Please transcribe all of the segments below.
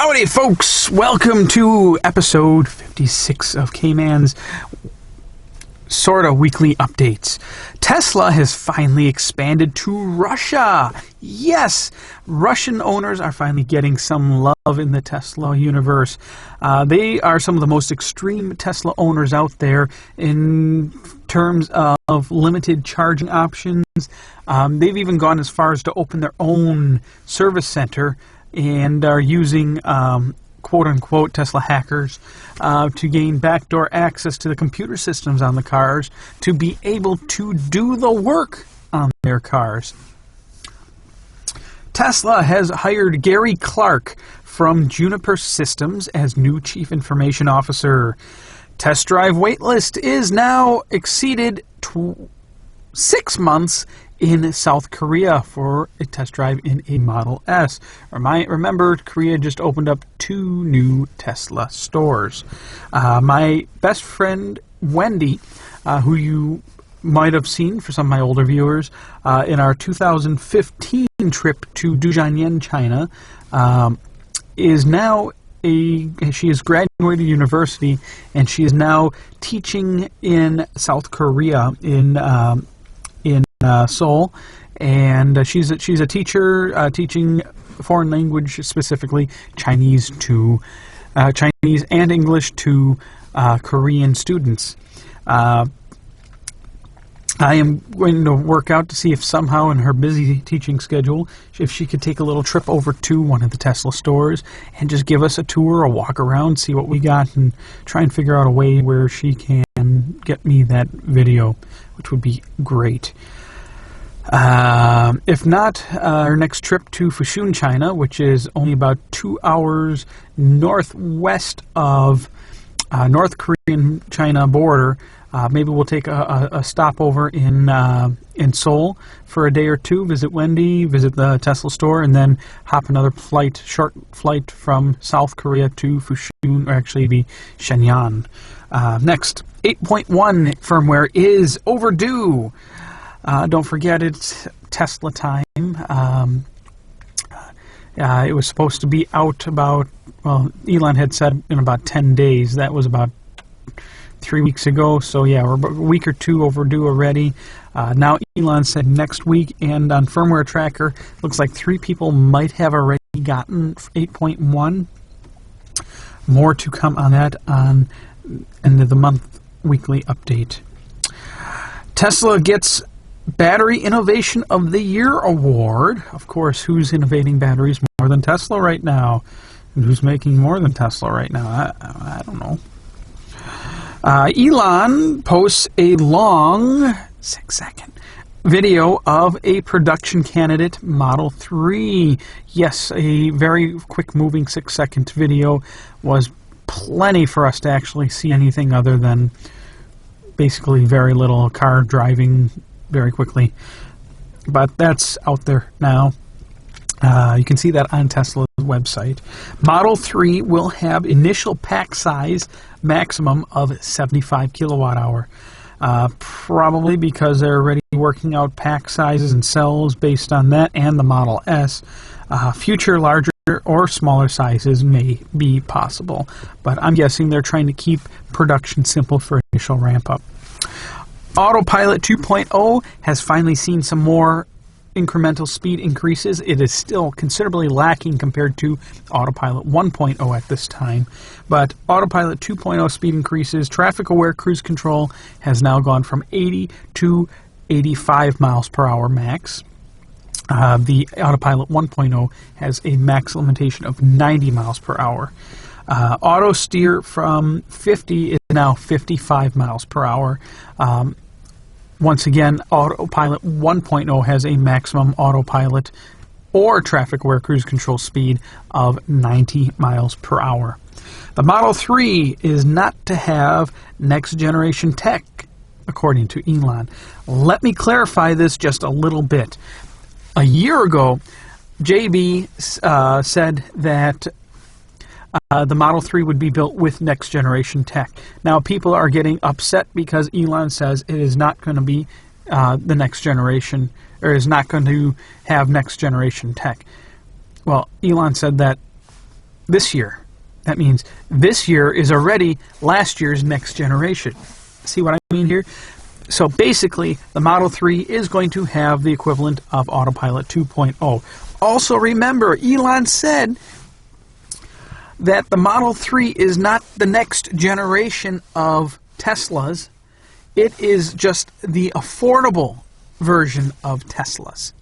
Howdy, folks! Welcome to episode 56 of Kman's sorta weekly updates. Tesla has finally expanded to Russia. Yes, Russian owners are finally getting some love in the Tesla universe. They are some of the most extreme Tesla owners out there in terms of limited charging options. They've even gone as far as to open their own service center and are using quote-unquote Tesla hackers to gain backdoor access to the computer systems on the cars to be able to do the work on their cars. Tesla has hired Gary Clark from Juniper Systems as new Chief Information Officer. Test drive waitlist is now exceeded 6 months in South Korea for a test drive in a Model S. Remember, Korea just opened up 2 new Tesla stores. My best friend, Wendy, who you might have seen for some of my older viewers, in our 2015 trip to Dujianyan, China, she has graduated university, and she is now teaching in South Korea in Seoul, and she's a teacher teaching foreign language, specifically Chinese and English to Korean students. I am going to work out to see if somehow in her busy teaching schedule, if she could take a little trip over to one of the Tesla stores and just give us a tour, a walk around, see what we got, and try and figure out a way where she can get me that video, which would be great. If not, our next trip to Fushun, China, which is only about 2 hours northwest of North Korean China border. Maybe we'll take a stopover in Seoul for a day or two, visit Wendy, visit the Tesla store, and then hop another short flight from South Korea to Fushun, or actually the Shenyang. Next, 8.1 firmware is overdue. Don't forget, it's Tesla time. It was supposed to be out about, well, Elon had said in about 10 days. That was about 3 weeks ago. So yeah, we're about a week or two overdue already. Now Elon said next week, and on Firmware Tracker, looks like 3 people might have already gotten 8.1. More to come on that on end of the month weekly update. Tesla gets Battery Innovation of the Year award. Of course, who's innovating batteries more than Tesla right now? And who's making more than Tesla right now? I don't know. Elon posts a long 6-second video of a production candidate Model 3. Yes, a very quick moving 6-second video was plenty for us to actually see anything other than basically very little car driving very quickly, but that's out there now. You can see that on Tesla's website. Model 3 will have initial pack size maximum of 75 kilowatt hour. Probably because they're already working out pack sizes and cells based on that and the Model S. Future larger or smaller sizes may be possible, but I'm guessing they're trying to keep production simple for initial ramp up. Autopilot 2.0 has finally seen some more incremental speed increases. It is still considerably lacking compared to Autopilot 1.0 at this time, but Autopilot 2.0 speed increases. Traffic-aware cruise control has now gone from 80 to 85 miles per hour max. The Autopilot 1.0 has a max limitation of 90 miles per hour. Auto steer from 50 is now 55 miles per hour. Once again, Autopilot 1.0 has a maximum autopilot or traffic-aware cruise control speed of 90 miles per hour. The Model 3 is not to have next-generation tech, according to Elon. Let me clarify this just a little bit. A year ago, JB said that the Model 3 would be built with next-generation tech. Now, people are getting upset because Elon says it is not going to be the next generation, or is not going to have next-generation tech. Well, Elon said that this year. That means this year is already last year's next generation. See what I mean here? So basically, the Model 3 is going to have the equivalent of Autopilot 2.0. Also remember, Elon said that the Model 3 is not the next generation of Teslas. It is just the affordable version of Teslas.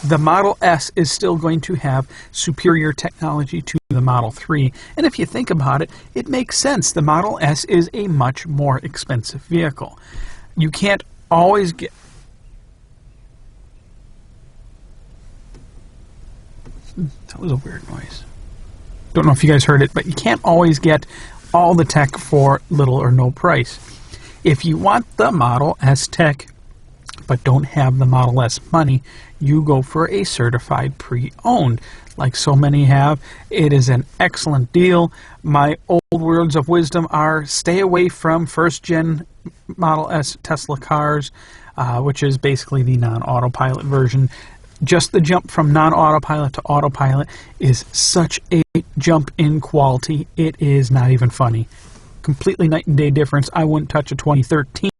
The Model S is still going to have superior technology to the Model 3. And if you think about it, it makes sense. The Model S is a much more expensive vehicle. You can't always get... That was a weird noise. Don't know if you guys heard it, but you can't always get all the tech for little or no price. If you want the Model S tech, but don't have the Model S money, you go for a certified pre-owned, like so many have. It is an excellent deal. My old words of wisdom are stay away from first-gen Model S Tesla cars, which is basically the non-autopilot version. Just the jump from non-autopilot to autopilot is such a jump in quality, it is not even funny. Completely night and day difference. I wouldn't touch a 2013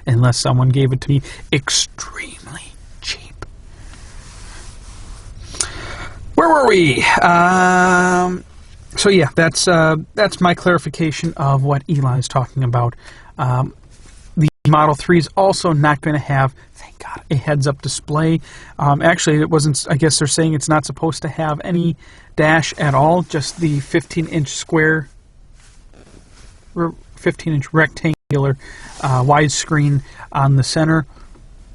unless someone gave it to me extremely cheap. Where were we? So yeah, that's my clarification of what Eli is talking about. The Model 3 is also not going to have, thank God, a heads-up display. Actually, it wasn't. I guess they're saying it's not supposed to have any dash at all. Just the 15-inch square. 15-inch rectangular widescreen on the center.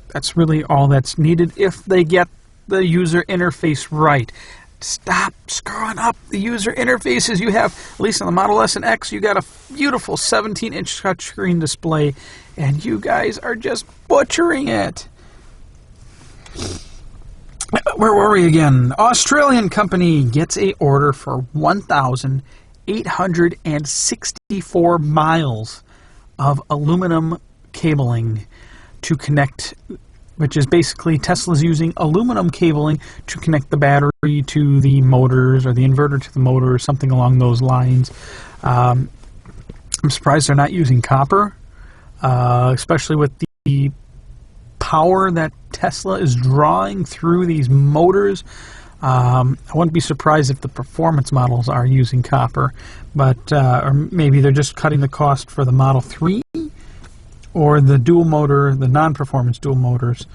That's really all that's needed if they get the user interface right. Stop screwing up the user interfaces. You have, at least on the Model S and X, you got a beautiful 17-inch touchscreen display, and you guys are just butchering it. Where were we again? Australian company gets a order for 1,864 miles of aluminum cabling to connect, which is basically Tesla's using aluminum cabling to connect the battery to the motors or the inverter to the motor or something along those lines. I'm surprised they're not using copper, especially with the power that Tesla is drawing through these motors. I wouldn't be surprised if the performance models are using copper, but or maybe they're just cutting the cost for the Model 3 or the dual motor, the non-performance dual motors,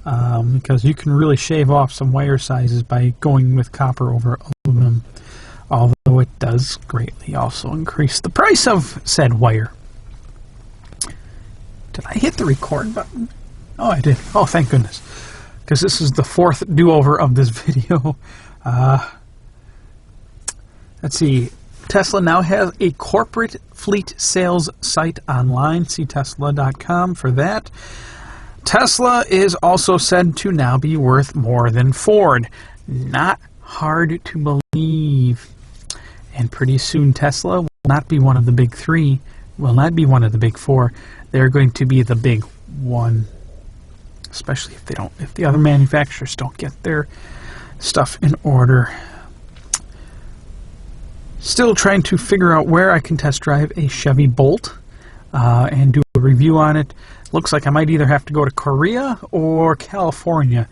because you can really shave off some wire sizes by going with copper over aluminum, although it does greatly also increase the price of said wire. Did I hit the record button? Oh, I did. Oh, thank goodness. Because this is the fourth do-over of this video. Let's see. Tesla now has a corporate fleet sales site online. See Tesla.com for that. Tesla is also said to now be worth more than Ford. Not hard to believe. And pretty soon Tesla will not be one of the big three, will not be one of the big four. They're going to be the big one. Especially if the other manufacturers don't get their stuff in order. Still trying to figure out where I can test drive a Chevy Bolt and do a review on it. Looks like I might either have to go to Korea or California.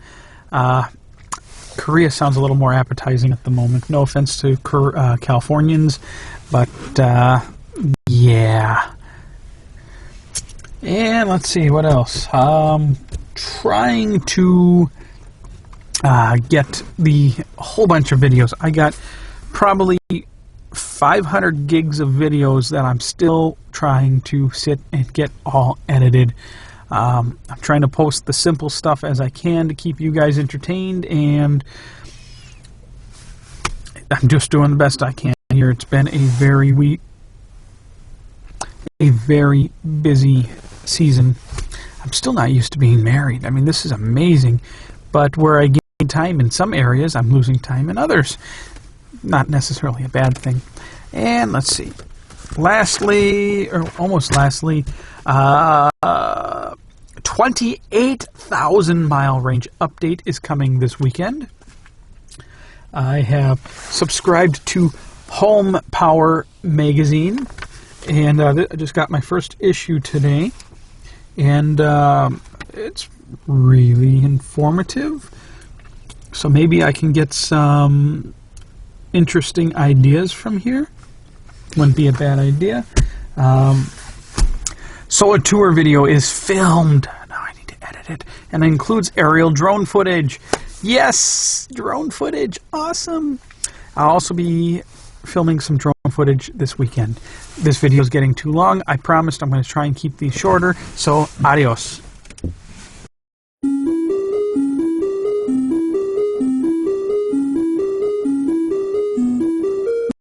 Korea sounds a little more appetizing at the moment. No offense to Californians, but yeah. And let's see, what else? Trying to get the whole bunch of videos. I got probably 500 gigs of videos that I'm still trying to sit and get all edited. I'm trying to post the simple stuff as I can to keep you guys entertained, and I'm just doing the best I can here. It's been a very busy season. I'm still not used to being married. I mean, this is amazing, but where I gain time in some areas, I'm losing time in others. Not necessarily a bad thing. And let's see. Lastly, or almost lastly, 28,000 mile range update is coming this weekend. I have subscribed to Home Power magazine, and I just got my first issue today, and it's really informative, so maybe I can get some interesting ideas from here. Wouldn't be a bad idea. So a tour video is filmed. Now I need to edit it, and it includes aerial drone footage. Yes, drone footage, awesome. I'll also be filming some drone footage this weekend. This video is getting too long. I promised I'm going to try and keep these shorter, so adios.